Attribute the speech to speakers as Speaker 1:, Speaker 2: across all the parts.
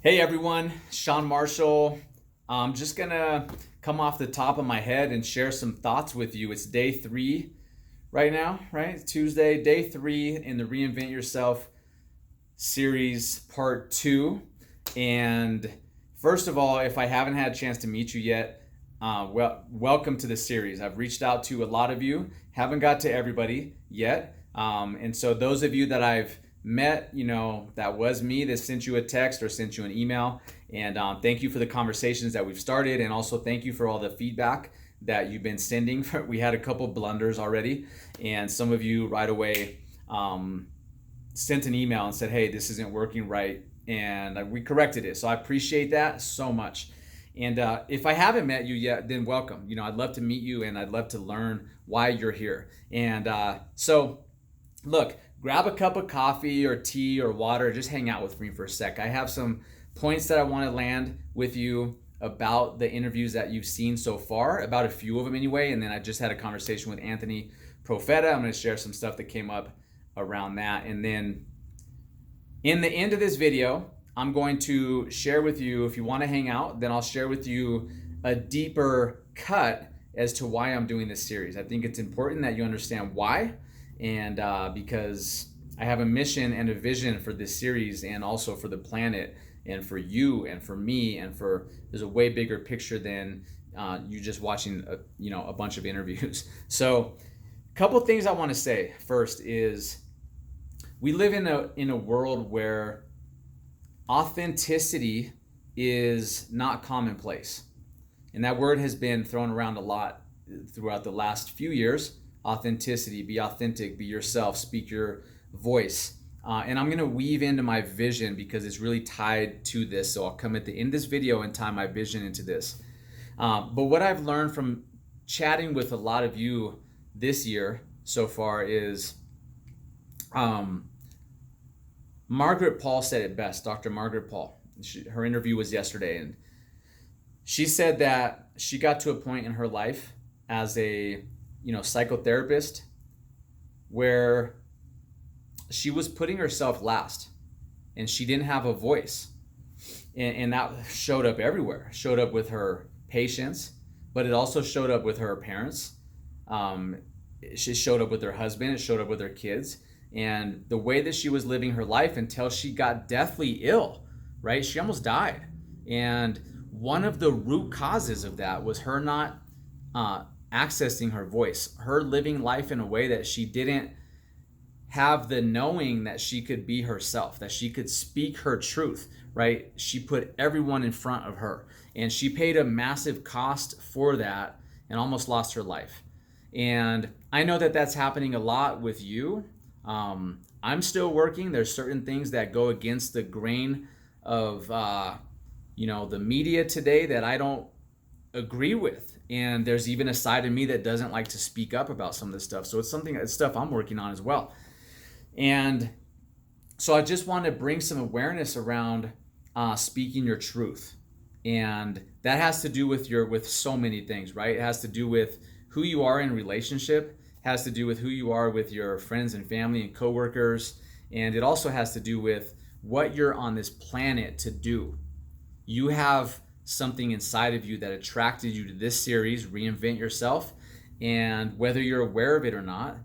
Speaker 1: Hey everyone, Sean Marshall. I'm just gonna come off the top of my head and share some thoughts with you. It's day 3 right now, right? It's Tuesday, day 3 in the Reinvent Yourself series, part 2. And first of all, if I haven't had a chance to meet you yet, welcome to the series. I've reached out to a lot of you, haven't got to everybody yet. And so those of you that I've met, that was me that sent you a text or sent you an email. And thank you for the conversations that we've started. And also thank you for all the feedback that you've been sending. We had a couple blunders already. And some of you right away sent an email and said, hey, this isn't working right. And we corrected it. So I appreciate that so much. And if I haven't met you yet, then welcome. I'd love to meet you and I'd love to learn why you're here. And so, look, grab a cup of coffee or tea or water. Just hang out with me for a sec. I have some points that I want to land with you about the interviews that you've seen so far, about a few of them anyway. And then I just had a conversation with Anthony Profeta. I'm going to share some stuff that came up around that. And then in the end of this video, I'm going to share with you, if you want to hang out, then I'll share with you a deeper cut as to why I'm doing this series. I think it's important that you understand why, and because I have a mission and a vision for this series and also for the planet and for you and for me and there's a way bigger picture than you just watching a bunch of interviews. So a couple things I want to say. First is we live in a world where authenticity is not commonplace. And that word has been thrown around a lot throughout the last few years. Authenticity, be authentic, be yourself, speak your voice. And I'm going to weave into my vision because it's really tied to this. So I'll come at the end of this video and tie my vision into this. But what I've learned from chatting with a lot of you this year so far is Margaret Paul said it best, Dr. Margaret Paul. Her interview was yesterday, and she said that she got to a point in her life as a psychotherapist where she was putting herself last and she didn't have a voice. And that showed up everywhere. It showed up with her patients, but it also showed up with her parents. It showed up with her husband. It showed up with her kids. And the way that she was living her life until she got deathly ill, right? She almost died. And one of the root causes of that was her not accessing her voice, her living life in a way that she didn't have the knowing that she could be herself, that she could speak her truth, right? She put everyone in front of her, and she paid a massive cost for that and almost lost her life. And I know that that's happening a lot with you. I'm still working. There's certain things that go against the grain of the media today that I don't agree with, and there's even a side of me that doesn't like to speak up about some of this stuff. So it's stuff I'm working on as well. And so I just want to bring some awareness around speaking your truth, and that has to do with so many things, right? It has to do with who you are in relationship, has to do with who you are with your friends and family and coworkers, and it also has to do with what you're on this planet to do. You have something inside of you that attracted you to this series, Reinvent Yourself, and whether you're aware of it or not,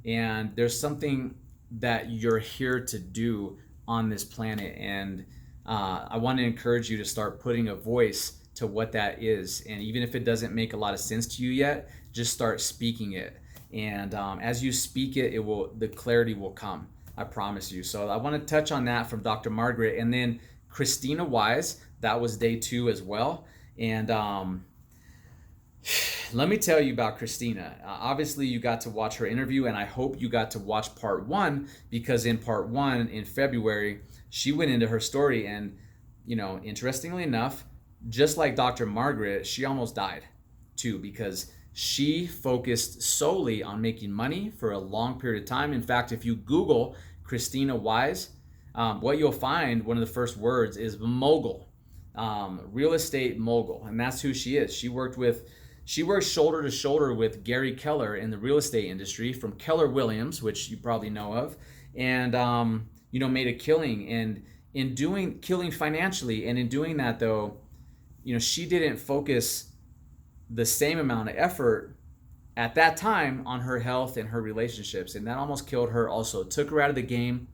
Speaker 1: and there's something that you're here to do on this planet, and I want to encourage you to start putting a voice to what that is. And even if it doesn't make a lot of sense to you yet, just start speaking it. And as you speak it, the clarity will come. I promise you. So I want to touch on that from Dr. Margaret, and then Christina Wise. That was day 2 as well. And let me tell you about Christina. Obviously, you got to watch her interview, and I hope you got to watch part 1, because in part 1 in February, she went into her story, and interestingly enough, just like Dr. Margaret, she almost died too, because she focused solely on making money for a long period of time. In fact, if you Google Christina Wise, what you'll find, one of the first words is mogul, real estate mogul, and that's who she is. She worked shoulder to shoulder with Gary Keller in the real estate industry from Keller Williams, which you probably know of, and made a killing. And in doing killing financially, and in doing that though, she didn't focus the same amount of effort at that time on her health and her relationships, and that almost killed her. Also took her out of the game.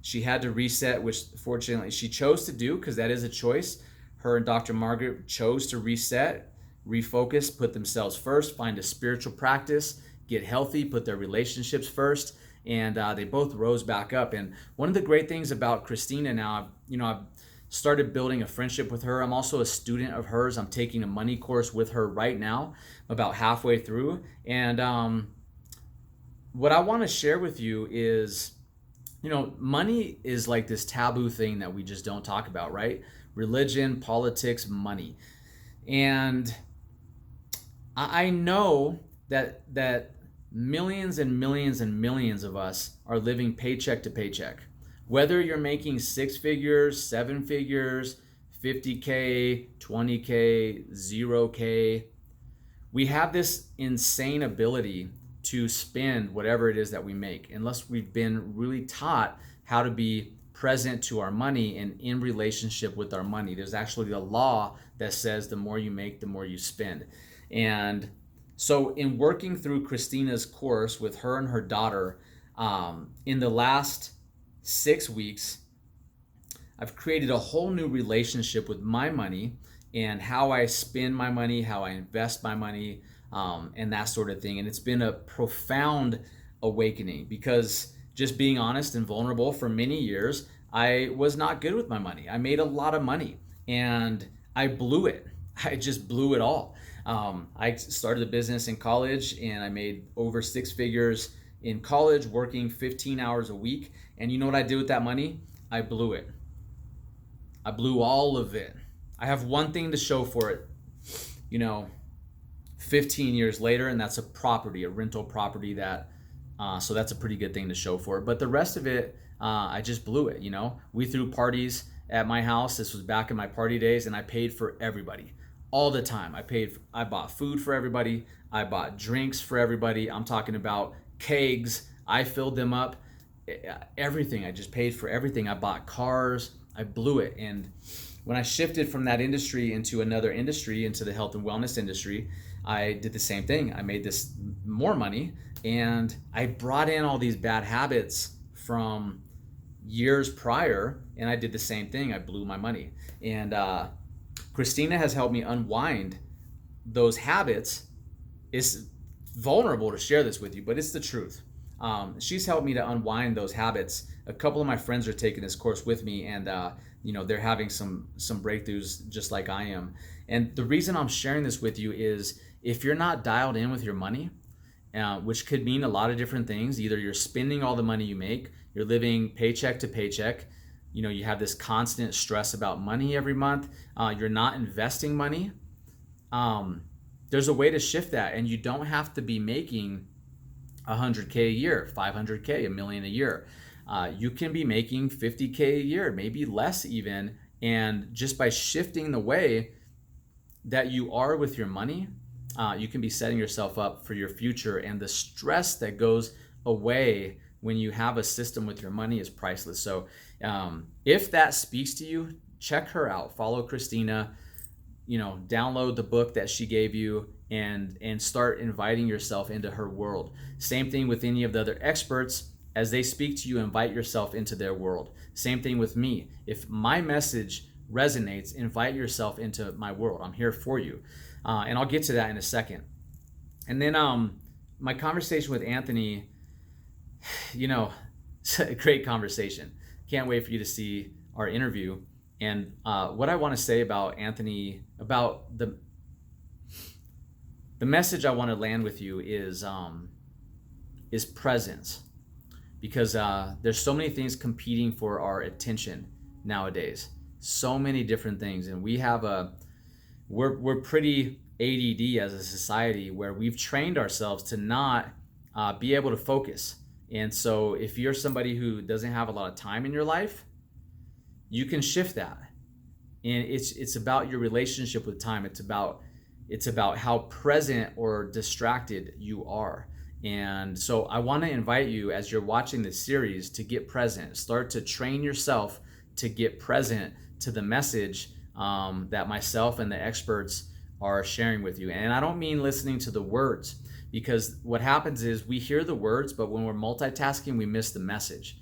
Speaker 1: She had to reset, which fortunately she chose to do, because that is a choice. Her and Dr. Margaret chose to reset, refocus, put themselves first, find a spiritual practice, get healthy, put their relationships first, and they both rose back up. And one of the great things about Christina now, I've started building a friendship with her. I'm also a student of hers. I'm taking a money course with her right now, about halfway through. And what I want to share with you is, money is like this taboo thing that we just don't talk about, right? Religion, politics, money. And I know that millions and millions and millions of us are living paycheck to paycheck. Whether you're making 6 figures, 7 figures, 50K, 20K, 0K, we have this insane ability to spend whatever it is that we make, unless we've been really taught how to be present to our money and in relationship with our money. There's actually a law that says the more you make, the more you spend. And so in working through Christina's course with her and her daughter, in the last 6 weeks, I've created a whole new relationship with my money and how I spend my money, how I invest my money, and that sort of thing. And it's been a profound awakening, because just being honest and vulnerable, for many years, I was not good with my money. I made a lot of money and I blew it. I just blew it all. I started a business in college and I made over 6 figures in college, working 15 hours a week. And you know what I did with that money? I blew it. I blew all of it. I have one thing to show for it, 15 years later, and that's a rental property that, so that's a pretty good thing to show for it. But the rest of it, I just blew it. We threw parties at my house. This was back in my party days, and I paid for everybody all the time. I bought food for everybody. I bought drinks for everybody. I'm talking about kegs. I filled them up. Everything. I just paid for everything. I bought cars. I blew it. And when I shifted from that industry into another industry, into the health and wellness industry, I did the same thing. I made this more money, and I brought in all these bad habits from years prior, and I did the same thing. I blew my money. And Christina has helped me unwind those habits. It's vulnerable to share this with you, but it's the truth. She's helped me to unwind those habits. A couple of my friends are taking this course with me, and they're having some breakthroughs just like I am. And the reason I'm sharing this with you is, if you're not dialed in with your money, which could mean a lot of different things. Either you're spending all the money you make, you're living paycheck to paycheck, you have this constant stress about money every month, you're not investing money. There's a way to shift that, and you don't have to be making 100K a year, 500K, $1 million a year. You can be making 50K a year, maybe less even. And just by shifting the way that you are with your money, you can be setting yourself up for your future. And the stress that goes away when you have a system with your money is priceless. So if that speaks to you, check her out. Follow Christina, download the book that she gave you, and start inviting yourself into her world. Same thing with any of the other experts. As they speak to you, invite yourself into their world. Same thing with me. If my message resonates, invite yourself into my world. I'm here for you. And I'll get to that in a second. And then my conversation with Anthony, it's a great conversation. Can't wait for you to see our interview. And what I want to say about Anthony, about the message I want to land with you is presence. Because there's so many things competing for our attention nowadays. So many different things. And we're pretty ADD as a society, where we've trained ourselves to not be able to focus. And so if you're somebody who doesn't have a lot of time in your life, you can shift that. And it's about your relationship with time. It's about how present or distracted you are. And so I want to invite you, as you're watching this series, to get present. Start to train yourself to get present to the message that myself and the experts are sharing with you. And I don't mean listening to the words, because what happens is we hear the words, but when we're multitasking, we miss the message.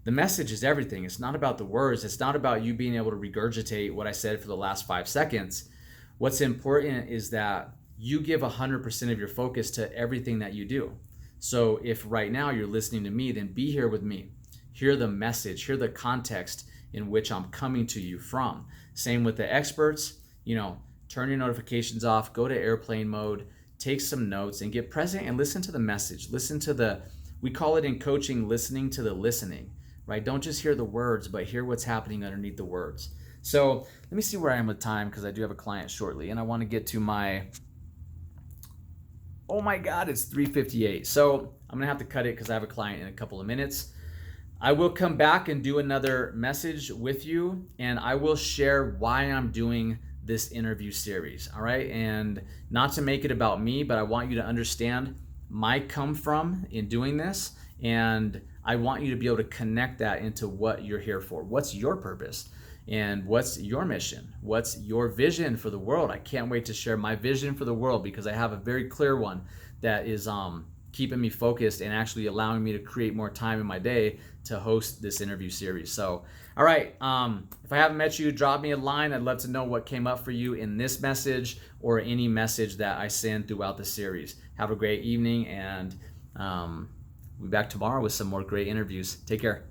Speaker 1: The message is everything. It's not about the words. It's not about you being able to regurgitate what I said for the last 5 seconds. What's important is that you give 100% of your focus to everything that you do. So if right now you're listening to me, then be here with me. Hear the message, hear the context in which I'm coming to you from. Same with the experts, turn your notifications off, go to airplane mode, take some notes and get present and listen to the message. Listen to we call it in coaching, listening to the listening, right? Don't just hear the words, but hear what's happening underneath the words. So let me see where I am with time, because I do have a client shortly and I want to get to oh my God, it's 3:58. So I'm gonna have to cut it because I have a client in a couple of minutes. I will come back and do another message with you, and I will share why I'm doing this interview series, all right? And not to make it about me, but I want you to understand my come from in doing this, and I want you to be able to connect that into what you're here for. What's your purpose? And what's your mission? What's your vision for the world? I can't wait to share my vision for the world, because I have a very clear one that is keeping me focused and actually allowing me to create more time in my day to host this interview series. So, all right, if I haven't met you, drop me a line. I'd love to know what came up for you in this message or any message that I send throughout the series. Have a great evening, and we'll be back tomorrow with some more great interviews. Take care.